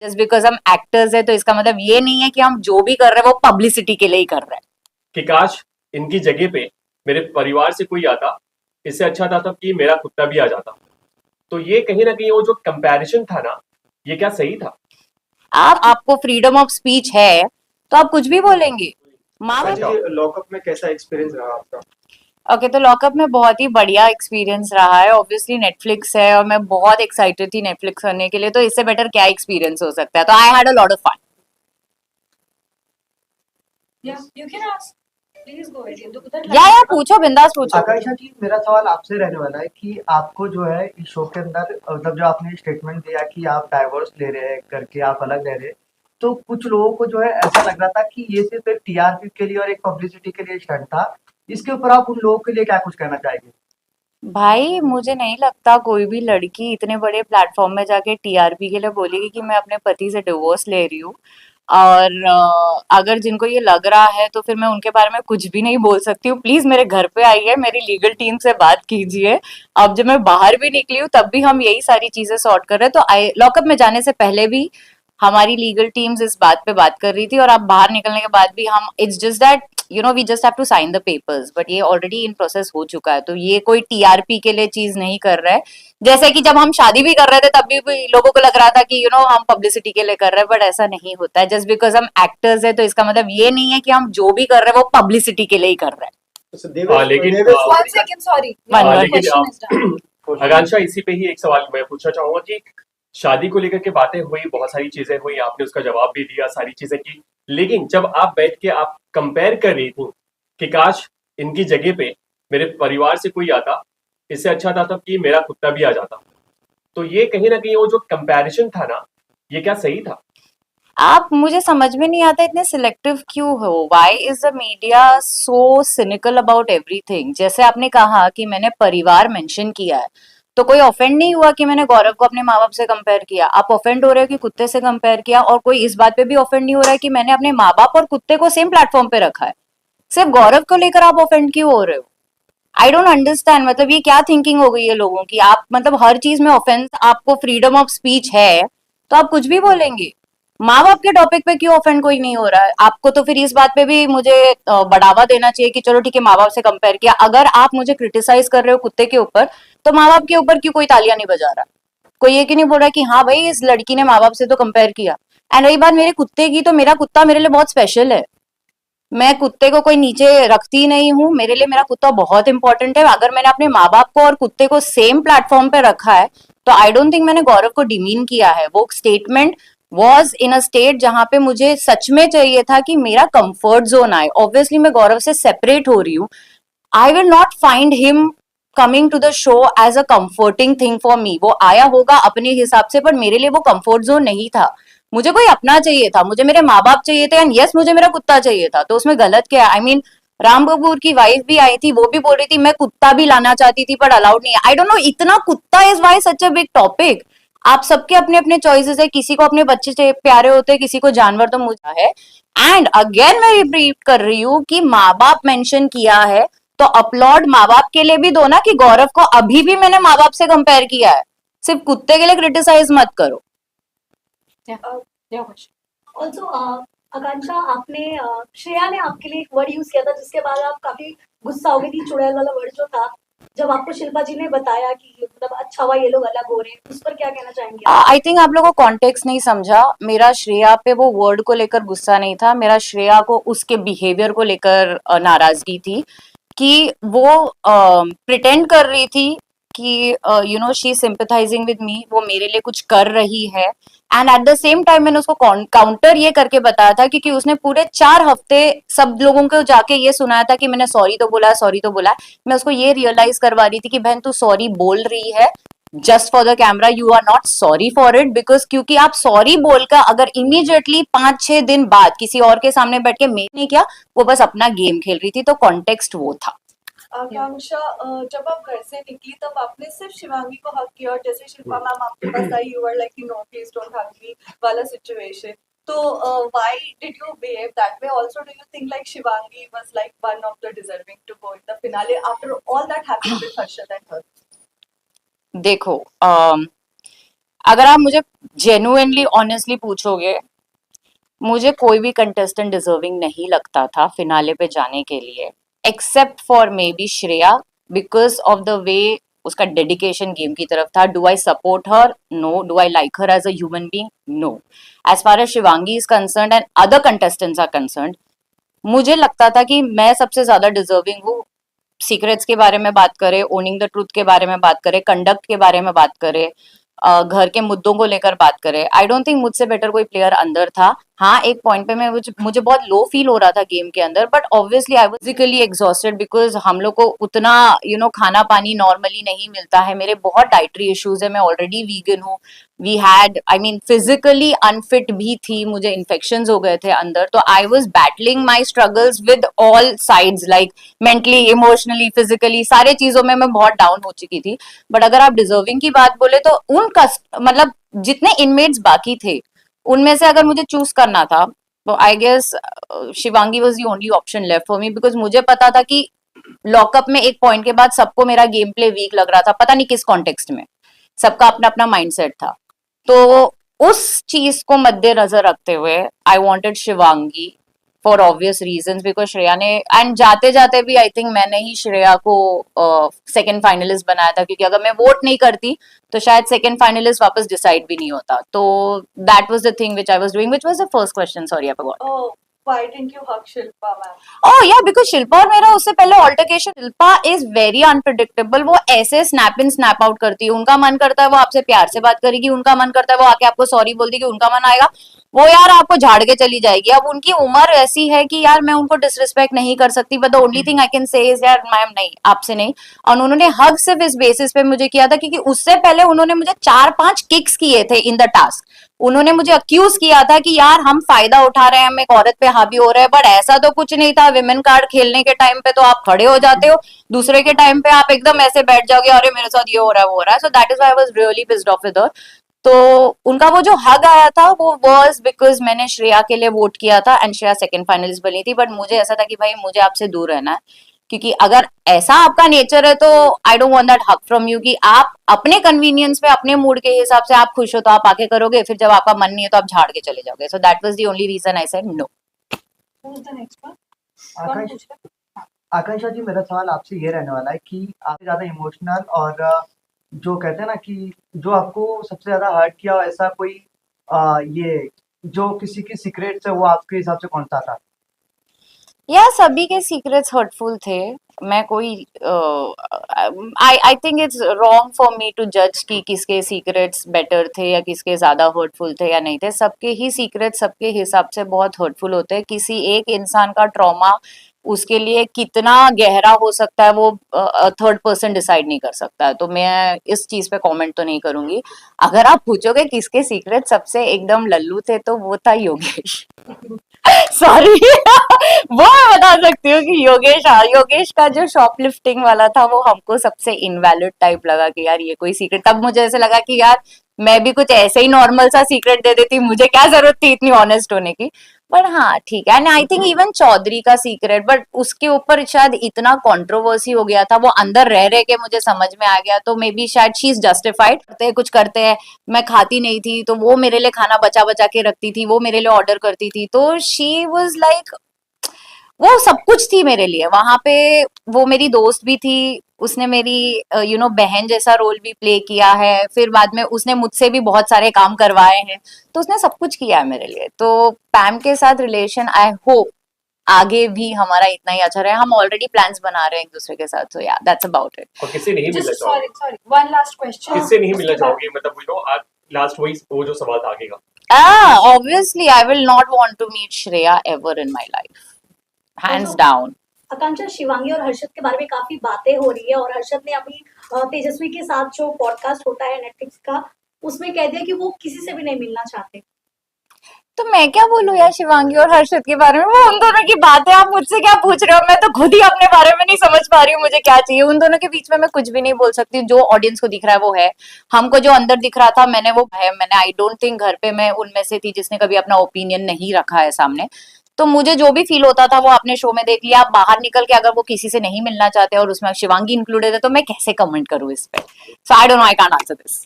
Just because हम actors है तो इसका मतलब ये नहीं है कि हम जो भी कर रहे हैं वो पब्लिसिटी के लिए ही कर रहे हैं। कि काश इनकी जगह पे मेरे परिवार से कोई आता, इससे अच्छा था तब कि मेरा कुत्ता भी आ जाता। तो ये कहीं ना कहीं वो जो कंपैरिजन था ना, ये क्या सही था? आपको फ्रीडम ऑफ स्पीच है तो आप कुछ भी बोलेंगे। माँ हाँ बाप अच्छा। जी, लॉकअप में कैसा एक्सपीरियंस रहा आपका? ओके तो लॉकअप में बहुत ही बढ़िया एक्सपीरियंस रहा है। ऑब्वियसली नेटफ्लिक्स है और मैं बहुत एक्साइटेड थी नेटफ्लिक्स करने के लिए, तो इससे बेटर क्या एक्सपीरियंस हो सकता है। तो I had a lot of fun. Yeah, you can ask. Please go ahead. You could या पूछो, बिंदास पूछो। आकांक्षा जी, मेरा सवाल आपसे रहने वाला है कि आपको जो है इस शो के अंदर मतलब जो आपने स्टेटमेंट दिया कि आप डाइवोर्स ले रहे हैं करके आप अलग रह रहे हैं, तो कुछ लोगों को जो है ऐसा लग रहा था कि ये सिर्फ एक टीआरपी के लिए और एक पब्लिसिटी के लिए स्टंट था। इसके ऊपर आप उन लोगों के लिए क्या कुछ कहना चाहेंगे? भाई मुझे नहीं लगता कोई भी लड़की इतने बड़े प्लेटफॉर्म में जाके टीआरपी के लिए बोलेगी कि मैं अपने पति से डिवोर्स ले रही हूँ। और अगर जिनको ये लग रहा है तो फिर मैं उनके बारे में कुछ भी नहीं बोल सकती हूँ। प्लीज मेरे घर पे आइए, मेरी लीगल टीम से बात कीजिए। अब जब मैं बाहर भी निकली हूँ तब भी हम यही सारी चीजें सॉर्ट कर रहे हैं। तो आई लॉकअप में जाने से पहले भी हमारी लीगल टीम्स इस बात पे बात कर रही थी, और अब बाहर निकलने के बाद भी हम, it's just that we just have to sign the papers, but ये ऑलरेडी इन प्रोसेस हो चुका है। तो ये कोई टीआरपी के लिए चीज नहीं कर रहा है। जैसे कि जब हम शादी भी कर रहे थे तब भी लोगों को लग रहा था कि हम पब्लिसिटी के लिए कर रहे हैं, बट ऐसा नहीं होता है। जस्ट बिकॉज हम एक्टर्स है तो इसका मतलब ये नहीं है कि हम जो भी कर रहे हैं वो पब्लिसिटी के लिए ही कर रहे हैं। लेकिन One second, sorry. One My word. question is done. आकांक्षा, इसी पे ही एक सवाल मैं पूछना चाहूंगा कि शादी को लेकर के बातें हुई, बहुत सारी चीजें हुई, आपने उसका जवाब भी दिया, सारी चीजें की, लेकिन जब आप बैठ के आप कंपेयर कर रही थी कि काश इनकी जगह पे मेरे परिवार से कोई आता, इससे अच्छा था तब कि मेरा कुत्ता भी आ जाता। तो ये कहीं ना कहीं वो जो कंपैरिजन था ना, ये क्या सही था? आप, मुझे समझ में नहीं आता इतने सिलेक्टिव क्यों हो। Why is the media so cynical about everything. जैसे आपने कहा कि मैंने परिवार मेंशन किया है, तो कोई ऑफेंड नहीं हुआ कि मैंने गौरव को अपने माँ बाप से कंपेयर किया। आप ऑफेंड हो रहे हो कि कुत्ते से कंपेयर किया, और कोई इस बात पे भी ऑफेंड नहीं हो रहा है कि मैंने अपने माँ बाप और कुत्ते को सेम प्लेटफॉर्म पे रखा है। सिर्फ गौरव को लेकर आप ऑफेंड क्यों हो रहे हो? I don't understand. मतलब ये क्या थिंकिंग हो गई है लोगों की? आप मतलब हर चीज में ऑफेंस, आपको फ्रीडम ऑफ स्पीच है तो आप कुछ भी बोलेंगे। माँ बाप के टॉपिक पे क्यों ऑफेंड कोई नहीं हो रहा है? आपको तो फिर इस बात पे भी मुझे बढ़ावा देना चाहिए कि चलो ठीक है, माँ बाप से कंपेयर किया। अगर आप मुझे क्रिटिसाइज कर रहे हो कुत्ते के ऊपर, तो माँ बाप के ऊपर क्यों कोई तालियां नहीं बजा रहा? कोई ये क्यों नहीं बोल रहा कि हाँ भाई इस लड़की ने माँ बाप से तो कंपेयर किया। एंड रही बात मेरे कुत्ते की, तो मेरा कुत्ता मेरे लिए बहुत स्पेशल है। मैं कुत्ते को कोई नीचे रखती नहीं हूँ। मेरे लिए मेरा कुत्ता बहुत इंपॉर्टेंट है। अगर मैंने अपने माँ बाप को और कुत्ते को सेम प्लेटफॉर्म पे रखा है, तो आई डोंट थिंक मैंने गौरव को डिमीन किया है। वो statement was in a state जहां पे मुझे सच में चाहिए था कि मेरा कंफर्ट जोन आए। ऑब्वियसली मैं गौरव से सेपरेट हो रही हूँ। I will not find him coming to the show as a comforting thing for me. वो आया होगा अपने हिसाब से, पर मेरे लिए वो कंफर्ट जोन नहीं था। मुझे कोई अपना चाहिए था, मुझे मेरे माँ बाप चाहिए थे, एंड यस मुझे मेरा कुत्ता चाहिए था। तो उसमें गलत क्या है? आई मीन राम कपूर की वाइफ भी आई थी, वो भी बोल रही थी मैं कुत्ता भी लाना चाहती थी पर अलाउड नहीं है। आई डोंट नो, इतना कुत्ता is why such a big topic. आप सबके अपने अपने चॉइसेस है। किसी को अपने बच्चे से प्यारे होते हैं, किसी को जानवर, तो मुझे है। एंड अगेन मैं रिपीट कर रही हूँ कि माँ बाप मेंशन किया है तो अपलॉड माँ बाप के लिए भी दो ना, कि गौरव को अभी भी मैंने माँ बाप से कंपेयर किया है। सिर्फ कुत्ते के लिए क्रिटिसाइज मत करो। Your question. ऑल्सो आकांक्षा, आपने श्रेया ने आपके लिए एक वर्ड यूज किया था जिसके बाद आप काफी गुस्सा हो गई थी। चुड़ैल वाला वर्ड जो था, जब आपको शिल्पा जी ने बताया कि मतलब अच्छा हुआ ये लोग अलग हो रहे हैं, उस पर क्या कहना चाहेंगे आप? आई थिंक आप लोगों को कॉन्टेक्स्ट नहीं समझा। मेरा श्रेया पे वो वर्ड को लेकर गुस्सा नहीं था। मेरा श्रेया को उसके बिहेवियर को लेकर नाराजगी थी कि वो प्रिटेंड कर रही थी कि शी सिंपथाइजिंग विद मी, वो मेरे लिए कुछ कर रही है। And at the same time मैंने उसको काउंटर ये करके बताया था, क्योंकि उसने पूरे 4 हफ्ते सब लोगों को जाके ये सुनाया था कि मैंने सॉरी तो बोला, सॉरी तो बोला। मैं उसको ये रियलाइज करवा रही थी कि बहन तू सॉरी बोल रही है just for the camera, you are not sorry for it. Because क्योंकि आप सॉरी बोलकर अगर इमीडिएटली 5-6 दिन बाद किसी और के सामने बैठ के मेक नहीं किया, वो बस अपना गेम खेल रही थी। तो कॉन्टेक्स्ट वो था। आकांक्षा, जब आप घर से निकली तब आपने सिर्फ शिवांगी को हक किया, और जैसे शिल्पा मैम आपके पास आई, you were like no please don't hug me वाला सिचुएशन। तो why did you behave that way? Also do you think like Shivangi was like one of the deserving to go in the finale after all that happened with Harshad and her? देखो अगर आप मुझे genuinely honestly पूछोगे, मुझे कोई भी contestant deserving नहीं लगता था फिनाले पे जाने के लिए, except for maybe Shreya, because of the way उसका डेडिकेशन गेम की तरफ था. Do I support her? No. Do I like her as a human being? No. As far as Shivangi is concerned and other contestants are concerned, मुझे लगता था कि मैं सबसे ज्यादा डिजर्विंग हूँ. सीक्रेट्स के बारे में बात करें, ओनिंग द ट्रूथ के बारे में बात करें, कंडक्ट के बारे में बात करें, घर के मुद्दों को लेकर बात करें, आई डोंट थिंक मुझसे बेटर कोई प्लेयर अंदर था. हाँ, एक पॉइंट पे मैं मुझे बहुत लो फील हो रहा था गेम के अंदर, but obviously I was physically exhausted because हम लोग को उतना खाना पानी नॉर्मली नहीं मिलता है. मेरे बहुत डाइटरी इश्यूज है, मैं ऑलरेडी वीगन हूँ. We had, I mean physically unfit भी थी, मुझे इन्फेक्शंस हो गए थे अंदर. तो I was battling my struggles with all sides, like mentally, emotionally, physically, सारे चीजों में मैं बहुत डाउन हो चुकी थी. बट अगर आप डिजर्विंग की बात बोले तो मतलब जितने इनमेट्स बाकी थे उनमें से अगर मुझे चूज करना था तो I guess Shivangi was the only option left for me, because मुझे पता था कि लॉकअप में एक पॉइंट के बाद सबको मेरा गेम प्ले वीक लग रहा था, पता नहीं किस कॉन्टेक्स्ट में, सबका अपना अपना माइंडसेट था. तो उस चीज को मद्देनजर रखते हुए I wanted Shivangi for obvious reasons, because Shreya ने, एंड जाते जाते भी आई थिंक मैंने ही श्रेया को सेकंड फाइनलिस्ट बनाया था, क्योंकि अगर मैं वोट नहीं करती तो शायद सेकंड फाइनलिस्ट वापस डिसाइड भी नहीं होता. तो that was the thing which I was doing, which was the first question, sorry I forgot. Oh, why didn't you hug Shilpa, ma'am? ओह या, बिकॉज शिल्पा और मेरा उससे पहले altercation, Shilpa is very unpredictable. वो ऐसे स्नैप इन स्नैप आउट करती है, उनका मन करता है वो आपसे प्यार से बात करेगी, उनका मन करता है वो आके आपको सॉरी बोल देगी, उनका मन आएगा वो यार आपको झाड़ के चली जाएगी. अब उनकी उम्र ऐसी है कि यार मैं उनको डिसरिस्पेक्ट नहीं कर सकती, but the only thing I can say is यार मैम नहीं, आपसे नहीं. और उन्होंने हग सिर्फ इस बेसिस पे मुझे किया था क्योंकि उससे पहले उन्होंने मुझे 4-5 किक्स किए थे इन द टास्क. उन्होंने मुझे अक्यूज किया था कि यार हम फायदा उठा रहे हैं, हम एक औरत पे हावी हो रहे हैं, बट ऐसा तो कुछ नहीं था. विमेन कार्ड खेलने के टाइम पे तो आप खड़े हो जाते हो, दूसरे के टाइम पे आप एकदम ऐसे बैठ जाओगे, अरे मेरे साथ ये हो रहा है वो हो रहा है. So that is why I was really pissed off with her. तो उनका वो जो हग आया था वो वाज बिकॉज मैंने श्रेया के लिए वोट किया था एंड श्रेया सेकंड फाइनलिस्ट बनी थी. बट मुझे ऐसा था कि भाई मुझे आपसे दूर रहना है, क्योंकि अगर ऐसा आपका नेचर है तो I don't want that hug from you, कि आप अपने कन्वीनियंस पे, अपने मूड के हिसाब से आप खुश हो तो आप आके करोगे, फिर जब आपका मन नहीं है तो आप झाड़ के चले जाओगे. So that was the only reason I said no. Who's the next one? कौन आकांक्षा पूछ रहा है? आकांक्षा जी, मेरा सवाल आपसे ये रहने वाला है कि आप ज्यादा इमोशनल और जो कहते हैं ना कि जो आपको सबसे ज्यादा हर्ट किया हो, ऐसा कोई ये जो किसी की सीक्रेट्स है, वो आपके हिसाब से कौन सा था? या सभी के सीक्रेट्स हर्टफुल थे. मैं कोई I think it's wrong for me to जज कि किसके सीक्रेट्स बेटर थे या किसके ज्यादा हर्टफुल थे या नहीं थे. सबके ही सीक्रेट सबके हिसाब से बहुत हर्टफुल होते हैं. किसी एक इंसान का ट्रॉमा उसके लिए कितना गहरा हो सकता है वो थर्ड पर्सन डिसाइड नहीं कर सकता है. तो मैं इस चीज पे कमेंट तो नहीं करूंगी. अगर आप पूछोगे किसके सीक्रेट सबसे एकदम लल्लू थे तो वो था योगेश. सॉरी वो मैं बता सकती हूँ कि योगेश का जो शॉपलिफ्टिंग वाला था वो हमको सबसे इनवैलिड टाइप लगा कि यार ये कोई सीक्रेट. तब मुझे ऐसे लगा कि यार मैं भी कुछ ऐसे ही नॉर्मल सा सीक्रेट दे देती, मुझे क्या जरूरत थी इतनी ऑनेस्ट होने की. बट हाँ ठीक है. And I think even Chaudhary का सीक्रेट, बट उसके ऊपर शायद इतना कंट्रोवर्सी हो गया था, वो अंदर रह रहे के मुझे समझ में आ गया. तो मे बी शायद शी इज जस्टिफाइड. कुछ करते हैं, मैं खाती नहीं थी तो वो मेरे लिए खाना बचा बचा के रखती थी, वो मेरे लिए ऑर्डर करती थी. तो शी वाज लाइक वो सब कुछ थी मेरे लिए वहां पे. वो मेरी दोस्त भी थी, उसने मेरी बहन जैसा रोल भी प्ले किया है. फिर बाद में उसने मुझसे भी बहुत सारे काम करवाए हैं, तो उसने सब कुछ किया है मेरे लिए. तो पैम के साथ रिलेशन आई होप आगे भी हमारा इतना ही अच्छा रहे. हम ऑलरेडी प्लान्स बना रहे हैं एक दूसरे के साथ. सो या दैट्स अबाउट इट. और किससे नहीं मिलना Just चाहोगे? sorry. One last question. किससे नहीं मिलना उसके बाद- चाहोगे? मतलब आज लास्ट वही वो जो सवाल था आगे का. Obviously I will not want to meet Shreya ever in my life, hands down. Akanksha, Shivangi और हर्षद के बारे में काफी बातें हो रही है और हर्षद ने अभी तेजस्वी के साथ जो पॉडकास्ट होता है नेटफ्लिक्स का, उसमें कह दिया कि वो किसी से भी नहीं मिलना चाहते. तो मैं क्या बोलूं यार शिवांगी और हर्षद के बारे में, वो उन दोनों की बात है. आप मुझसे क्या पूछ रहे हो? मैं तो खुद ही अपने बारे में नहीं समझ पा रही हूँ मुझे क्या चाहिए. उन दोनों के बीच में मैं कुछ भी नहीं बोल सकती. जो ऑडियंस को दिख रहा है वो है, हमको जो अंदर दिख रहा था मैंने वो है. मैंने आई डोंट थिंक घर पे मैं उनमें से थी जिसने कभी अपना ओपिनियन नहीं रखा है सामने. तो मुझे जो भी फील होता था वो अपने शो में देख लिया. आप बाहर निकल के अगर वो किसी से नहीं मिलना चाहते और उसमें शिवांगी इंक्लूडेड है तो मैं कैसे कमेंट करूँ इस पे. So I don't know, I can't answer this.